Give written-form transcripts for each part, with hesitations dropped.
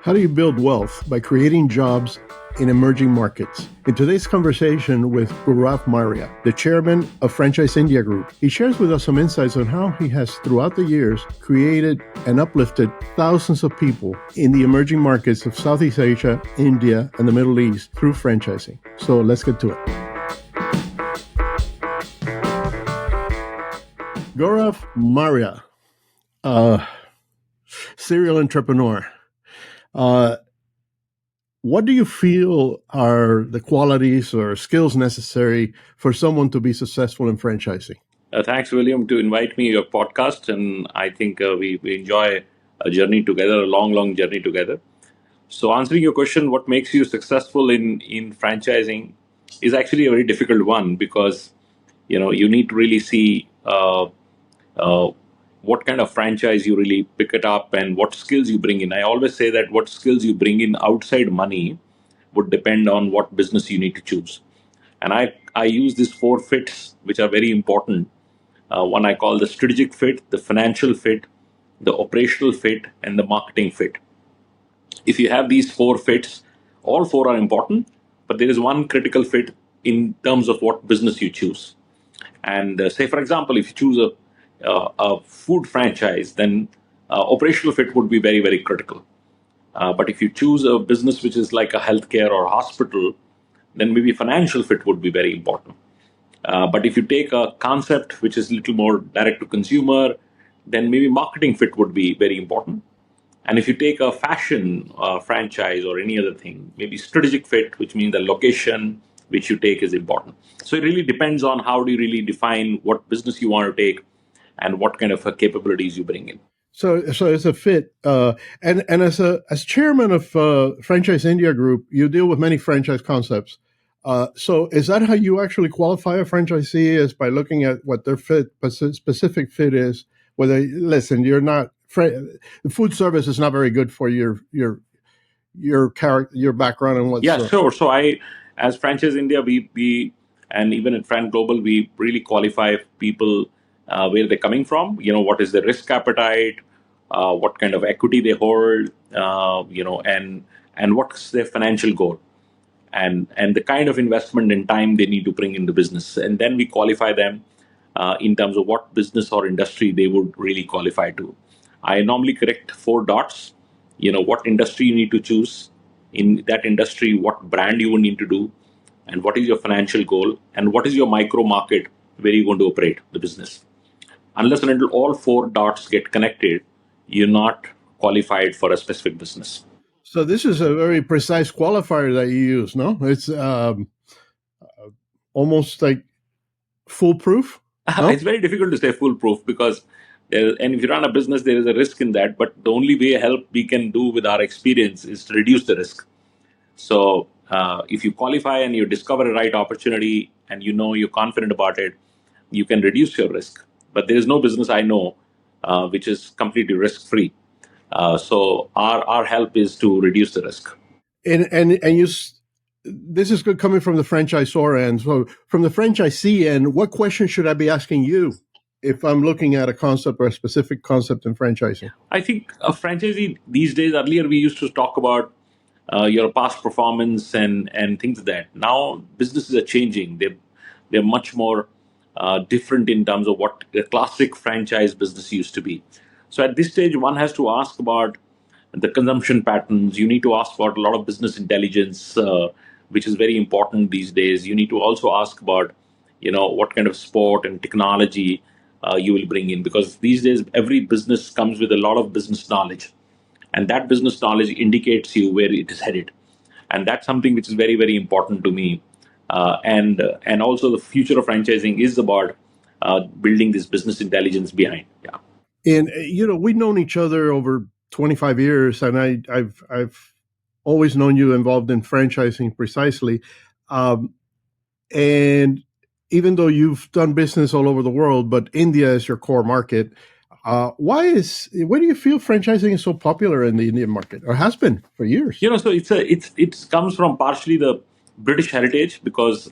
How do you build wealth? By creating jobs in emerging markets. In today's conversation with Gaurav Marya, the chairman of Franchise India Group, he shares with us some insights on how he has, throughout the years, created and uplifted thousands of people in the emerging markets of Southeast Asia, India, and the Middle East through franchising. So let's get to it. Gaurav Marya, serial entrepreneur. What do you feel are the qualities or skills necessary for someone to be successful in franchising? Thanks, William, to invite me to your podcast. And I think we enjoy a journey together, a long journey together. So answering your question, what makes you successful in franchising is actually a very difficult one because, you need to really see uh, what kind of franchise you really pick it up and what skills you bring in. I always say that what skills you bring in outside money would depend on what business you need to choose. And I use these four fits, which are very important. One I call the strategic fit, the financial fit, the operational fit, and the marketing fit. If you have these four fits, all four are important, but there is one critical fit in terms of what business you choose. And say, for example, if you choose a food franchise, then operational fit would be very critical. But if you choose a business which is like a healthcare or hospital, then maybe financial fit would be very important. But if you take a concept which is a little more direct to consumer, then maybe marketing fit would be very important. And if you take a fashion franchise or any other thing, maybe strategic fit, which means the location which you take is important. So it really depends on how do you really define what business you want to take and what kind of capabilities you bring in. So it's a fit, and as chairman of Franchise India Group, you deal with many franchise concepts. So is that how you actually qualify a franchisee? Is by looking at what their specific fit is? Whether listen, you're not food service is not very good for your character, your background, and what's. Yeah, sure. So as Franchise India, we and even at Fran Global, we really qualify people where they're coming from. What is their risk appetite, what kind of equity they hold, and what's their financial goal, and the kind of investment and time they need to bring in the business, and then we qualify them in terms of what business or industry they would really qualify to. I normally correct four dots. What industry you need to choose, in that industry what brand you will need to do, and what is your financial goal, and what is your micro market where you're going to operate the business. Unless and until all four dots get connected, you're not qualified for a specific business. So this is a very precise qualifier that you use, no? It's almost like foolproof. No? It's very difficult to say foolproof because and if you run a business, there is a risk in that. But the only way help we can do with our experience is to reduce the risk. So if you qualify and you discover a right opportunity and you're confident about it, you can reduce your risk. But there is no business I know which is completely risk free. So our help is to reduce the risk. And you. This is good coming from the franchisor end. So, from the franchisee end, what question should I be asking you if I'm looking at a concept or a specific concept in franchising? I think a franchisee these days, earlier we used to talk about your past performance and things like that. Now businesses are changing. They're much more different in terms of what a classic franchise business used to be. So at this stage, one has to ask about the consumption patterns. You need to ask about a lot of business intelligence, which is very important these days. You need to also ask about what kind of sport and technology you will bring in, because these days every business comes with a lot of business knowledge, and that business knowledge indicates you where it is headed, and that's something which is very important to me. And also the future of franchising is about building this business intelligence behind. Yeah. And we've known each other over 25 years, and I've always known you involved in franchising precisely. And even though you've done business all over the world, but India is your core market, why do you feel franchising is so popular in the Indian market, or has been for years? So it comes from partially the British heritage, because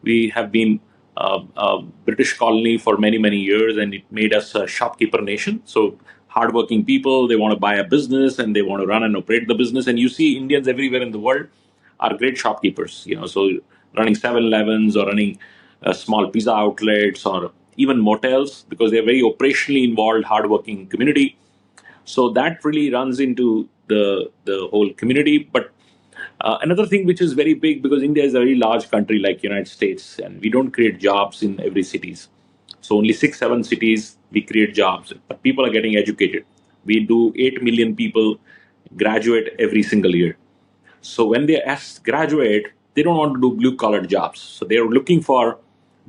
we have been a British colony for many years, and it made us a shopkeeper nation. So hardworking people. They want to buy a business and they want to run and operate the business. And you see Indians everywhere in the world are great shopkeepers. So running 7-Elevens or running small pizza outlets or even motels because they're very operationally involved, hardworking community. So that really runs into the whole community. But another thing which is very big, because India is a very large country like United States, and we don't create jobs in every cities. So only 6-7 cities we create jobs, but people are getting educated. We do 8 million people graduate every single year. So when they graduate, they don't want to do blue collar jobs. So they're looking for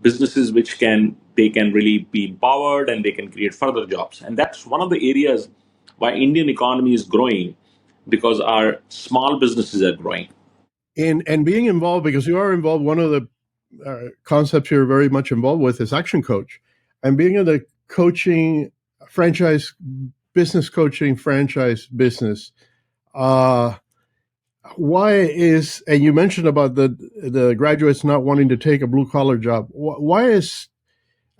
businesses which they can really be empowered and they can create further jobs. And that's one of the areas why Indian economy is growing, because our small businesses are growing. And being involved, because you are involved, one of the concepts you're very much involved with is Action Coach, and being in the coaching franchise business coaching franchise business. Uh, why is, and you mentioned about the graduates not wanting to take a blue collar job. Why is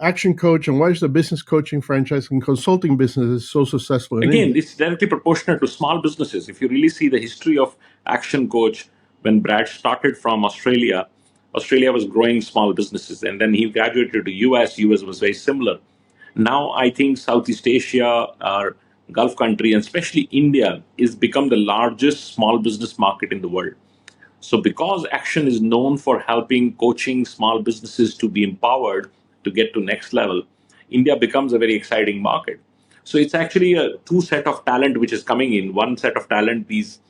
Action Coach and why is the business coaching franchise and consulting businesses so successful in Again, India? it's directly proportional to small businesses. If you really see the history of Action Coach, when Brad started from Australia, Australia was growing small businesses, and then he graduated to US. US was very similar. Now I think Southeast Asia, our Gulf country, and especially India, is become the largest small business market in the world. So, because Action is known for helping coaching small businesses to be empowered to get to next level, India becomes a very exciting market. So, it's actually a two set of talent which is coming in. One set of talent, these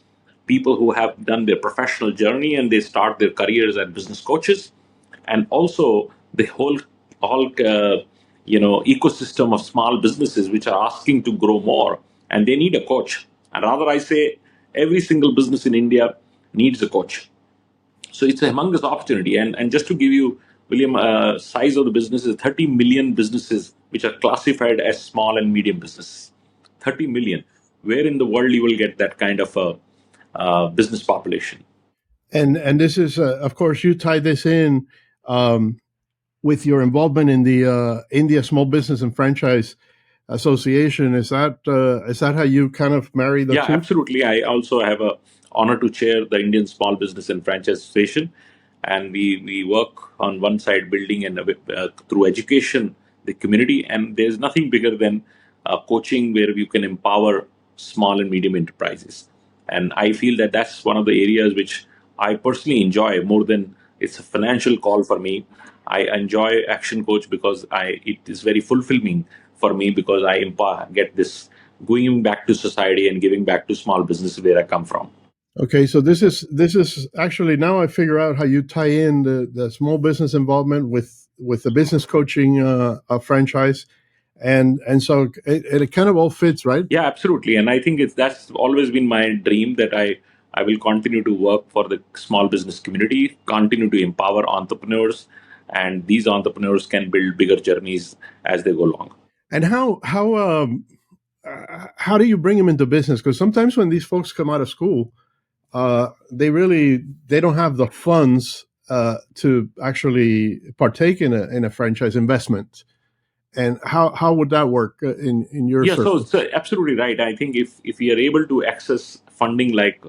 people who have done their professional journey and they start their careers as business coaches, and also the whole ecosystem of small businesses which are asking to grow more and they need a coach. And rather, I say every single business in India needs a coach. So it's a humongous opportunity. And just to give you, William, size of the business is 30 million businesses which are classified as small and medium businesses. 30 million. Where in the world you will get that kind of a business population? And this is, of course, you tie this in um, with your involvement in the India Small Business and Franchise Association. Is that how you kind of marry the Yeah, two? absolutely. I also have a honor to chair the Indian Small Business and Franchise Association, and we work on one side building and through education the community. And there's nothing bigger than coaching where you can empower small and medium enterprises. And I feel that that's one of the areas which I personally enjoy more than it's a financial call for me. I enjoy Action Coach because I it is very fulfilling for me, because I get this going back to society and giving back to small business where I come from. Okay, so this is actually, now I figure out how you tie in the small business involvement with the business coaching franchise, and so it kind of all fits, right? Yeah, absolutely. And I think that's always been my dream, that I will continue to work for the small business community, continue to empower entrepreneurs, and these entrepreneurs can build bigger journeys as they go along. And how do you bring them into business? Because sometimes when these folks come out of school, they don't have the funds to actually partake in a franchise investment. And how would that work in your Yeah, so circles? absolutely right. I think if we are able to access funding like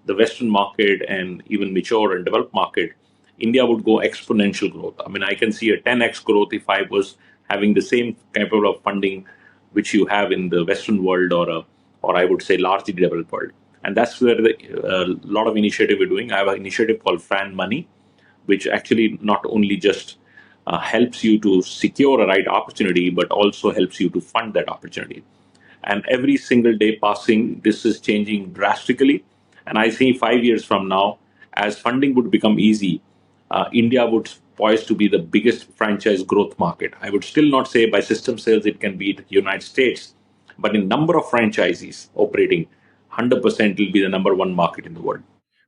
the Western market and even mature and developed market, India would go exponential growth. I mean, I can see a 10x growth if I was having the same capable of funding which you have in the Western world, or I would say largely developed world. And that's where the lot of initiative we're doing. I have an initiative called Fran Money, which actually not only just helps you to secure a right opportunity, but also helps you to fund that opportunity. And every single day passing, this is changing drastically. And I think 5 years from now, as funding would become easy, India would poised to be the biggest franchise growth market. I would still not say by system sales it can beat the United States, but in number of franchisees operating, 100% will be the number one market in the world.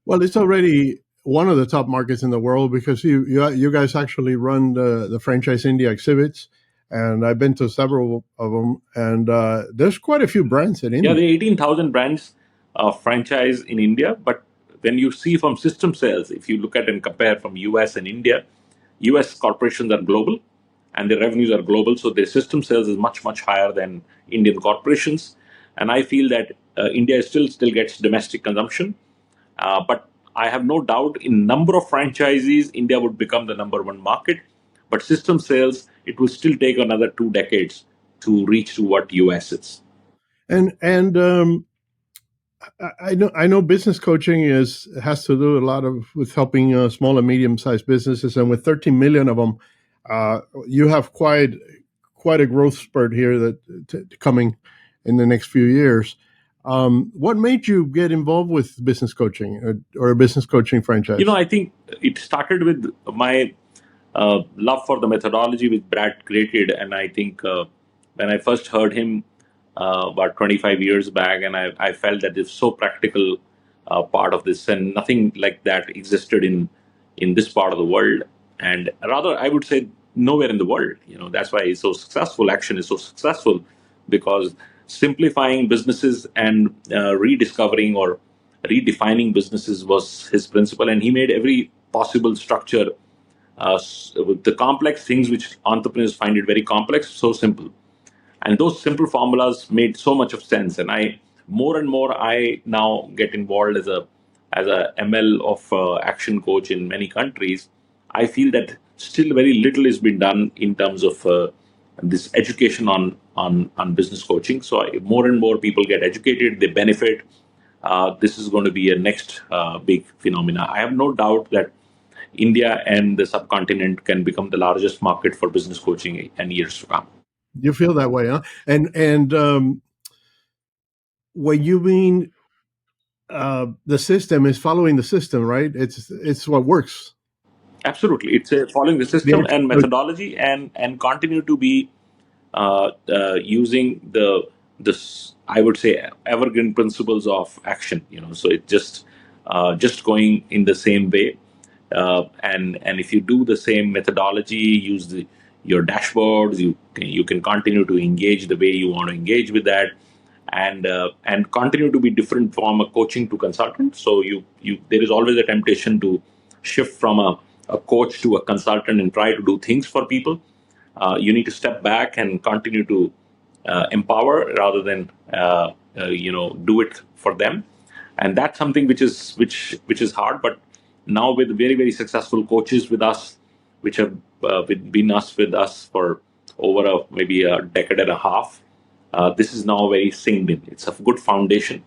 Well, it's already one of the top markets in the world because you guys actually run the Franchise India exhibits, and I've been to several of them, and there's quite a few brands in Yeah, India. there are 18,000 brands of franchise in India. But when you see from system sales, if you look at and compare from US and India, US corporations are global and their revenues are global. So their system sales is much, much higher than Indian corporations. and I feel that India still gets domestic consumption, but I have no doubt in number of franchisees, India would become the number one market. But system sales, it will still take another 2 decades to reach to what US is. And I know business coaching has to do a lot of with helping small and medium sized businesses, and with 13 million of them, you have quite a growth spurt here coming in the next few years. What made you get involved with business coaching or a business coaching franchise? I think it started with my love for the methodology which Brad created. And I think when I first heard him about 25 years back, and I felt that it's so practical part of this, and nothing like that existed in this part of the world, and rather I would say nowhere in the world. That's why it's so successful. Action is so successful because simplifying businesses and rediscovering or redefining businesses was his principle, and he made every possible structure with the complex things which entrepreneurs find it very complex, so simple. And those simple formulas made so much of sense. And I more and more I now get involved as a ML of action coach in many countries. I feel that still very little has been done in terms of this education on business coaching. So more and more people get educated, they benefit. This is going to be a next big phenomena. I have no doubt that India and the subcontinent can become the largest market for business coaching in years to come. You feel that way, huh? And when you mean the system is following the system, right? It's what works. Absolutely, it's following the system and methodology, and continue to be using this, I would say, evergreen principles of action. So it's just going in the same way, and if you do the same methodology, use your dashboards, you can continue to engage the way you want to engage with that, and continue to be different from a coaching to consultant. So you there is always a temptation to shift from a coach to a consultant and try to do things for people. You need to step back and continue to empower rather than do it for them, and that's something which is hard. But now with very very successful coaches with us, which have been with us for over maybe a decade and a half, this is now very synced in. It's a good foundation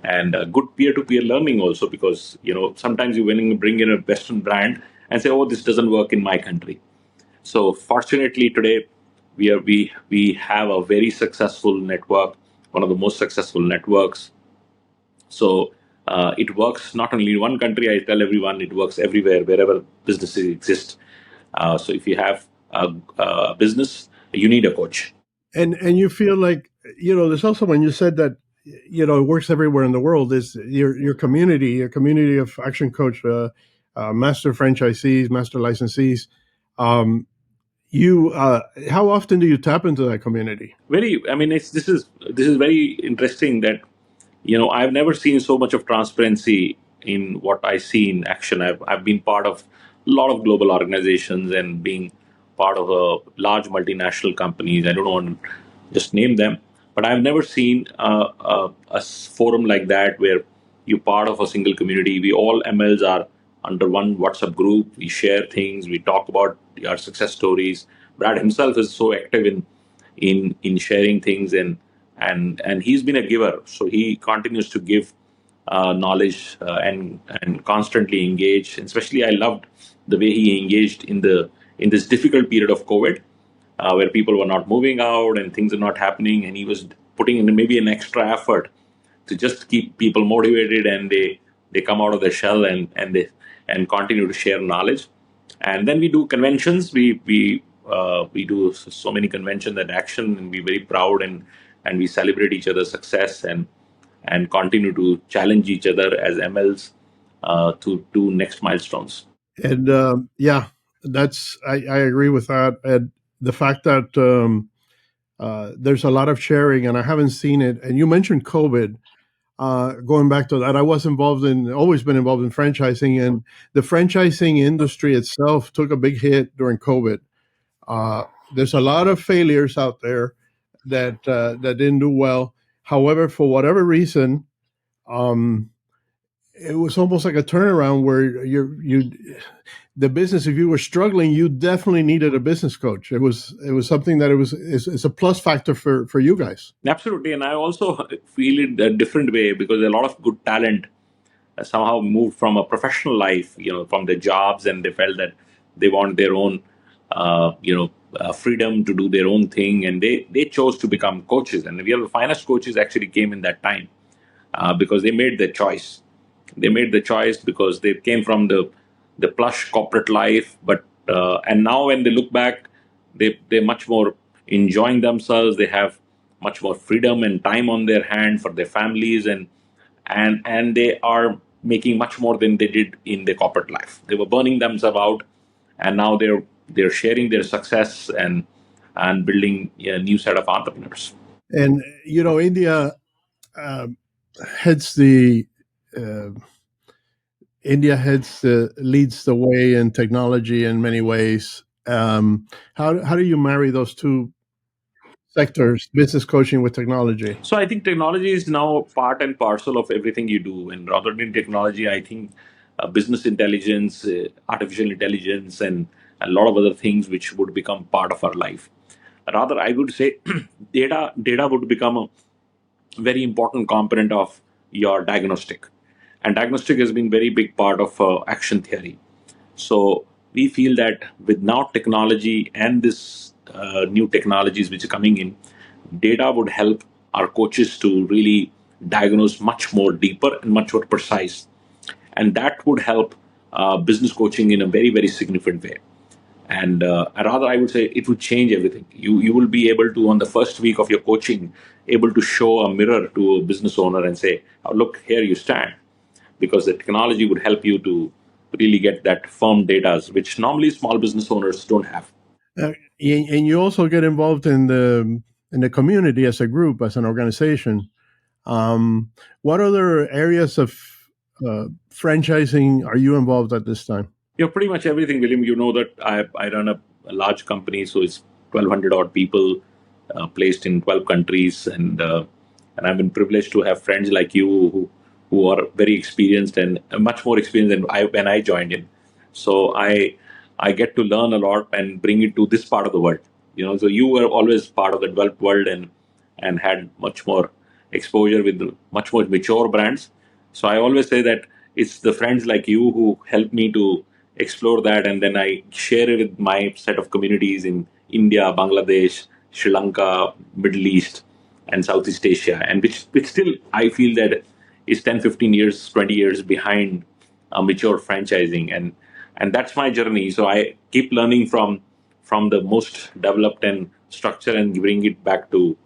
and a good peer-to-peer learning also, because sometimes you bring in a Western brand and say, oh, this doesn't work in my country. So fortunately today we have a very successful network, one of the most successful networks. So it works not only in one country. I tell everyone it works everywhere, wherever businesses exist. So if you have a business, you need a coach. And you feel like there's also, when you said that it works everywhere in the world, is your community of action coach, master franchisees, master licensees. You how often do you tap into that community? I mean, this is very interesting that I've never seen so much of transparency in what I see in action. I've been part of a lot of global organizations and being part of a large multinational companies. I don't want to just name them, but I've never seen a forum like that where you're part of a single community. We all MLs are under one WhatsApp group. We share things. We talk about our success stories. Brad himself is so active in sharing things, and he's been a giver, so he continues to give knowledge, and constantly engage. And especially I loved the way he engaged in this difficult period of COVID, where people were not moving out and things are not happening, and he was putting in maybe an extra effort to just keep people motivated, and they come out of their shell and continue to share knowledge. And then we do conventions. We do so many conventions at Action, and we're very proud, and we celebrate each other's success, and continue to challenge each other as MLs to do next milestones. And yeah, I agree with that. And the fact that there's a lot of sharing, and I haven't seen it. And you mentioned COVID. Going back to that, I was always been involved in franchising, and the franchising industry itself took a big hit during COVID. There's a lot of failures out there that didn't do well. However, for whatever reason, um, it was almost like a turnaround where you the business, if you were struggling, you definitely needed a business coach. It was something that it's a plus factor for you guys. Absolutely, and I also feel it a different way because a lot of good talent somehow moved from a professional life, from their jobs, and they felt that they want their own, freedom to do their own thing, and they chose to become coaches. And we have the finest coaches actually came in that time because they made the choice. They made the choice because they came from the plush corporate life, but and now when they look back, they're much more enjoying themselves. They have much more freedom and time on their hand for their families, and they are making much more than they did in their corporate life. They were burning themselves out, and now they're sharing their success and building a new set of entrepreneurs. And India um, heads the uh, leads the way in technology in many ways. How do you marry those two sectors, business coaching with technology? So I think technology is now part and parcel of everything you do. And rather than technology, I think business intelligence, artificial intelligence, and a lot of other things which would become part of our life. Rather, I would say data would become a very important component of your diagnostic. And diagnostic has been very big part of action theory. So we feel that with now technology and this new technologies which are coming in, data would help our coaches to really diagnose much more deeper and much more precise, and that would help business coaching in a very very significant way. And rather, I would say it would change everything. You will be able to, on the first week of your coaching, able to show a mirror to a business owner and say, oh, look, here you stand, because the technology would help you to really get that firm data, which normally small business owners don't have. And you also get involved in the community as a group, as an organization. What other areas of franchising are you involved at this time? Pretty much everything, William. You know that I run a large company, so it's 1,200 odd people placed in 12 countries, and I've been privileged to have friends like you who are very experienced and much more experienced than when I joined in. So I get to learn a lot and bring it to this part of the world. So you were always part of the developed world and had much more exposure with much more mature brands. So I always say that it's the friends like you who help me to explore that, and then I share it with my set of communities in India, Bangladesh, Sri Lanka, Middle East, and Southeast Asia, and which still I feel that is 10, 15 years, 20 years behind mature franchising, and that's my journey. So I keep learning from the most developed and structure and bring it back to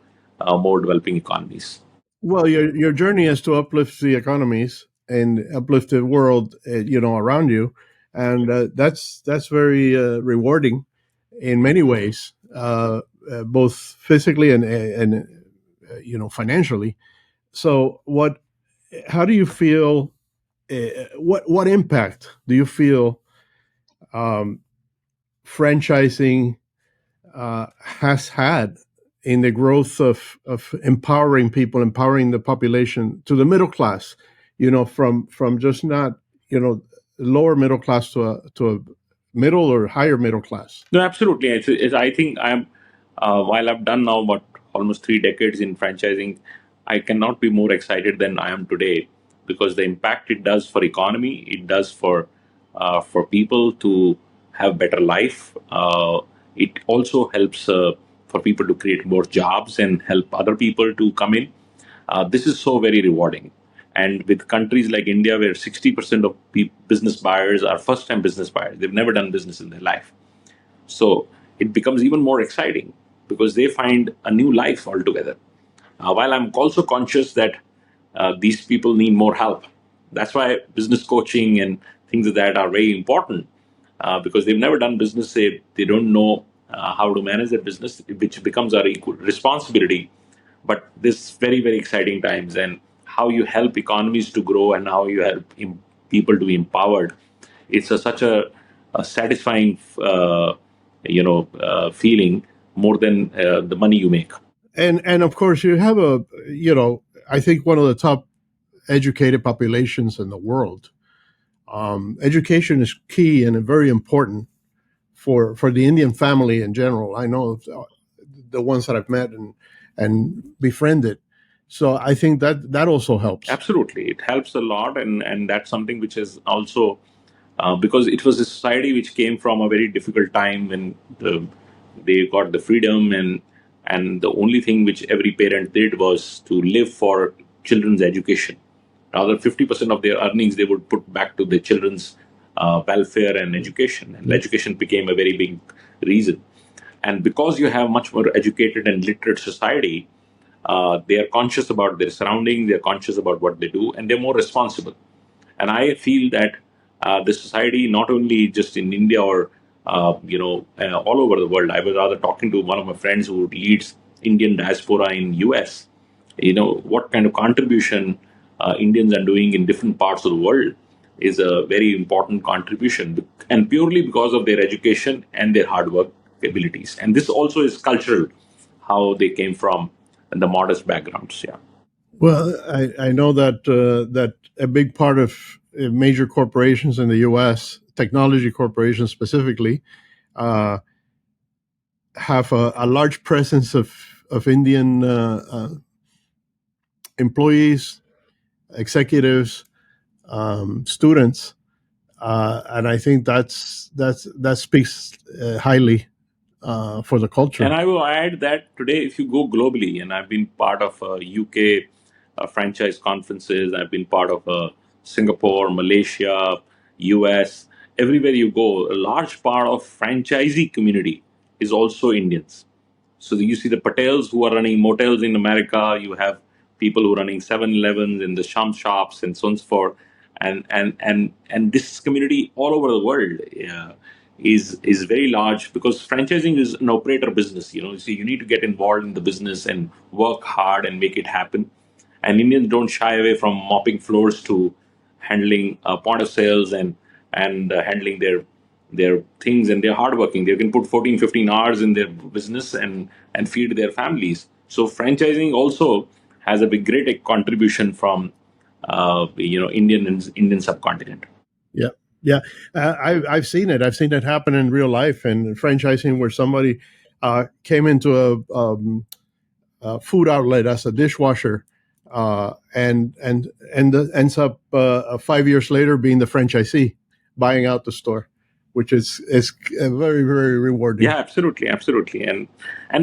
more developing economies. Well, your journey is to uplift the economies and uplift the world, around you, and that's very rewarding in many ways, both physically and financially. So, how do you feel? What impact do you feel um, franchising has had in the growth of empowering people, empowering the population to the middle class, from just not, lower middle class to a middle or higher middle class. No, absolutely. I think while I've done now about almost 3 decades in franchising, I cannot be more excited than I am today, because the impact it does for economy, it does for people to have better life. It also helps for people to create more jobs and help other people to come in. This is so very rewarding. And with countries like India, where 60% of business buyers are first time business buyers, they've never done business in their life. So it becomes even more exciting because they find a new life altogether. While I'm also conscious that these people need more help. That's why business coaching and things like that are very important, because they've never done business. They don't know how to manage their business, which becomes our equal responsibility. But this very, very exciting times, and how you help economies to grow and how you help people to be empowered. It's such a satisfying feeling more than the money you make. And of course you have I think one of the top educated populations in the world. Education is key and very important for the Indian family in general. I know the ones that I've met and befriended. So I think that also helps. Absolutely, it helps a lot, and that's something which is also because it was a society which came from a very difficult time when they got the freedom, and the only thing which every parent did was to live for children's education. Rather, 50% of their earnings they would put back to their children's welfare and education, and education became a very big reason. And because you have much more educated and literate society, they are conscious about their surroundings, they are conscious about what they do, and they're more responsible. And I feel that the society, not only just in India or all over the world. I was rather talking to one of my friends who leads Indian diaspora in US. What kind of contribution Indians are doing in different parts of the world is a very important contribution, and purely because of their education and their hard work abilities. And this also is cultural, how they came from the modest backgrounds. Yeah. Well, I know that a big part of major corporations in the U.S., technology corporations specifically, uh, have a large presence of Indian employees, executives, students, and I think that speaks highly for the And culture. I will add that today, if you go globally, and I've been part of UK franchise conferences, I've been part of Singapore, Malaysia, US, everywhere you go, a large part of franchisee community is also Indians. So you see the Patels who are running motels in America. You have people who are running 7-Elevens in the sham shops and so on and so forth. And this community all over the world is very large because franchising is an operator business. So you need to get involved in the business and work hard and make it happen. And Indians don't shy away from mopping floors to handling point of sales and handling their things, and they're hardworking. They can put 14, 15 hours in their business and feed their families. So franchising also has a big great contribution from Indian subcontinent. Yeah, yeah, I've seen it. I've seen it happen in real life and franchising, where somebody came into a food outlet as a dishwasher, and ends up 5 years later being the franchisee, buying out the store, which is very very rewarding. Yeah, absolutely, absolutely, and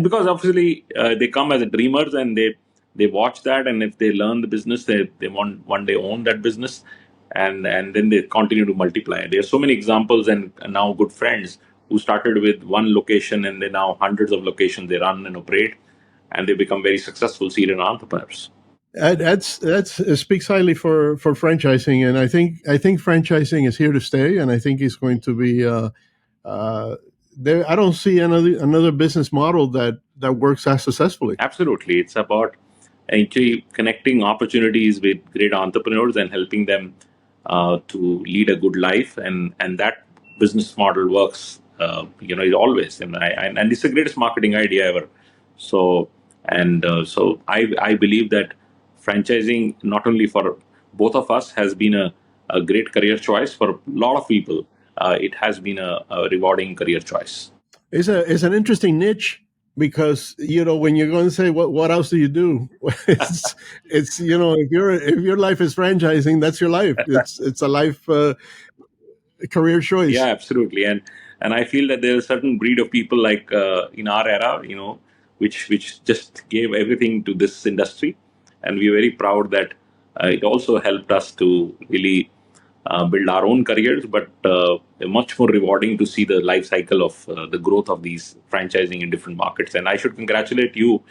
because obviously they come as dreamers and they watch that, and if they learn the business, they want one day own that business, and then they continue to multiply. There are so many examples, and now good friends who started with one location and they now hundreds of locations they run and operate, and they become very successful serial entrepreneurs. That's it speaks highly for franchising, and I think franchising is here to stay, and I think it's going to be. Uh, there, I don't see another business model that works as successfully. Absolutely. It's about actually connecting opportunities with great entrepreneurs and helping them to lead a good life. And that business model works, always. And it's the greatest marketing idea ever. So, so I believe that franchising, not only for both of us, has been a great career choice for a lot of people. It has been a rewarding career choice. It's an interesting niche, because when you're going to say what else do you do, it's if your life is franchising, that's your life. It's a life career Yeah, choice. absolutely, and I feel that there's a certain breed of people like in our era, which just gave everything to this industry, and we're very proud that it also helped us to really build our own careers, but much more rewarding to see the life cycle of the growth of these franchising in different markets. And I should congratulate you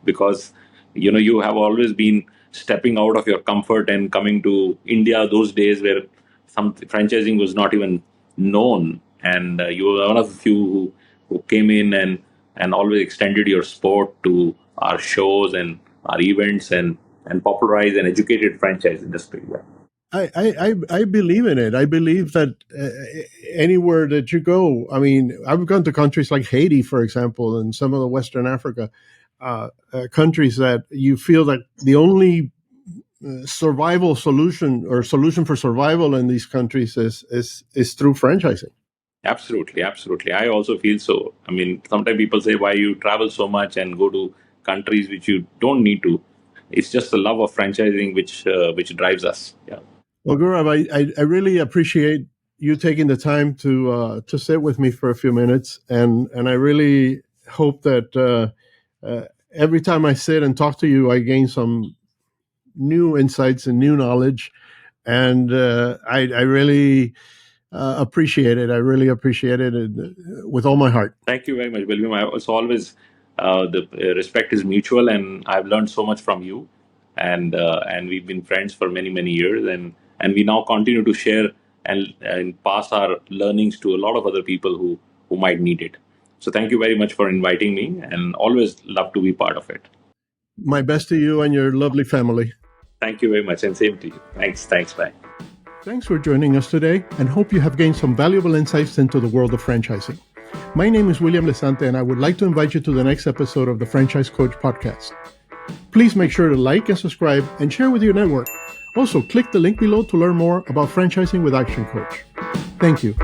because you have always been stepping out of your comfort and coming to India those days where some franchising was not even known, and you were one of the few who came in and always extended your sport to our shows and our events and popularized and educated franchise industry. Yeah. I believe in it. I believe that anywhere that you go, I mean, I've gone to countries like Haiti, for example, and some of the Western Africa. countries that you feel that the only survival solution or solution for survival in these countries is through franchising. Absolutely, absolutely. I also feel so. I mean, sometimes people say, why you travel so much and go to countries which you don't need to. It's just the love of franchising which drives us. Yeah. Well, Gaurav, I really appreciate you taking the time to sit with me for a few minutes, and I really hope that every time I sit and talk to you, I gain some new insights and new knowledge, and I really appreciate it. I really appreciate it with all my heart. Thank you very much, William. It's always the respect is mutual, and I've learned so much from you, and we've been friends for many many years, and we now continue to share and pass our learnings to a lot of other people who might need it. So thank you very much for inviting me, and always love to be part of it. My best to you and your lovely family. Thank you very much, and same to you. Thanks, bye. Thanks for joining us today, and hope you have gained some valuable insights into the world of franchising. My name is William Lesante, and I would like to invite you to the next episode of the Franchise Coach podcast. Please make sure to like and subscribe and share with your network. Also, click the link below to learn more about franchising with Action Coach. Thank you.